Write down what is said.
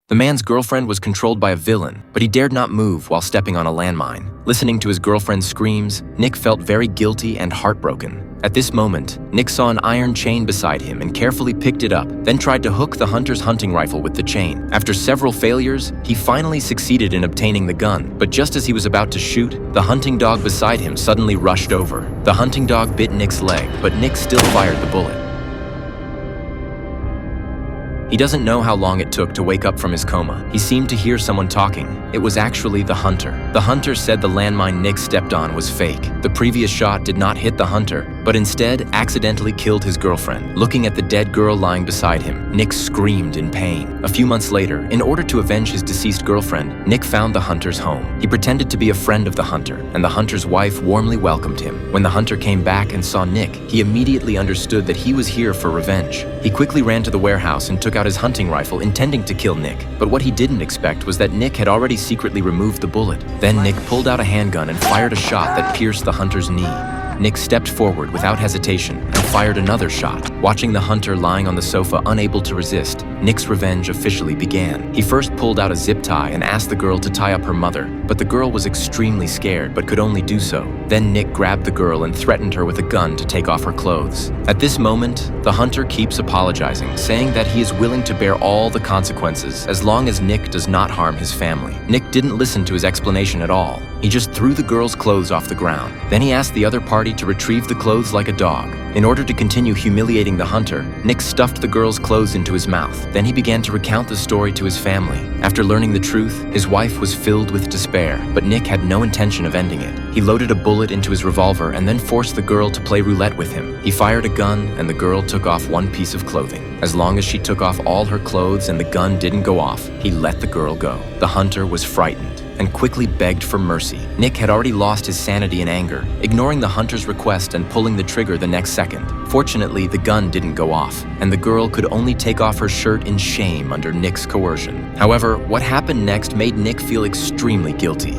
The man's girlfriend was controlled by a villain, but he dared not move while stepping on a landmine. Listening to his girlfriend's screams, Nick felt very guilty and heartbroken. At this moment, Nick saw an iron chain beside him and carefully picked it up, then tried to hook the hunter's hunting rifle with the chain. After several failures, he finally succeeded in obtaining the gun, but just as he was about to shoot, the hunting dog beside him suddenly rushed over. The hunting dog bit Nick's leg, but Nick still fired the bullet. He doesn't know how long it took to wake up from his coma. He seemed to hear someone talking. It was actually the hunter. The hunter said the landmine Nick stepped on was fake. The previous shot did not hit the hunter, but instead accidentally killed his girlfriend. Looking at the dead girl lying beside him, Nick screamed in pain. A few months later, in order to avenge his deceased girlfriend, Nick found the hunter's home. He pretended to be a friend of the hunter, and the hunter's wife warmly welcomed him. When the hunter came back and saw Nick, he immediately understood that he was here for revenge. He quickly ran to the warehouse and took out his hunting rifle, intending to kill Nick. But what he didn't expect was that Nick had already secretly removed the bullet. Then Nick pulled out a handgun and fired a shot that pierced the hunter's knee. Nick stepped forward without hesitation and fired another shot. Watching the hunter lying on the sofa unable to resist, Nick's revenge officially began. He first pulled out a zip tie and asked the girl to tie up her mother, but the girl was extremely scared but could only do so. Then Nick grabbed the girl and threatened her with a gun to take off her clothes. At this moment, the hunter keeps apologizing, saying that he is willing to bear all the consequences as long as Nick does not harm his family. Nick didn't listen to his explanation at all. He just threw the girl's clothes off the ground. Then he asked the other party to retrieve the clothes like a dog. In order to continue humiliating the hunter, Nick stuffed the girl's clothes into his mouth. Then he began to recount the story to his family. After learning the truth, his wife was filled with despair, but Nick had no intention of ending it. He loaded a bullet into his revolver and then forced the girl to play roulette with him. He fired a gun and the girl took off one piece of clothing. As long as she took off all her clothes and the gun didn't go off, he let the girl go. The hunter was frightened and quickly begged for mercy. Nick had already lost his sanity in anger, ignoring the hunter's request and pulling the trigger the next second. Fortunately, the gun didn't go off, and the girl could only take off her shirt in shame under Nick's coercion. However, what happened next made Nick feel extremely guilty.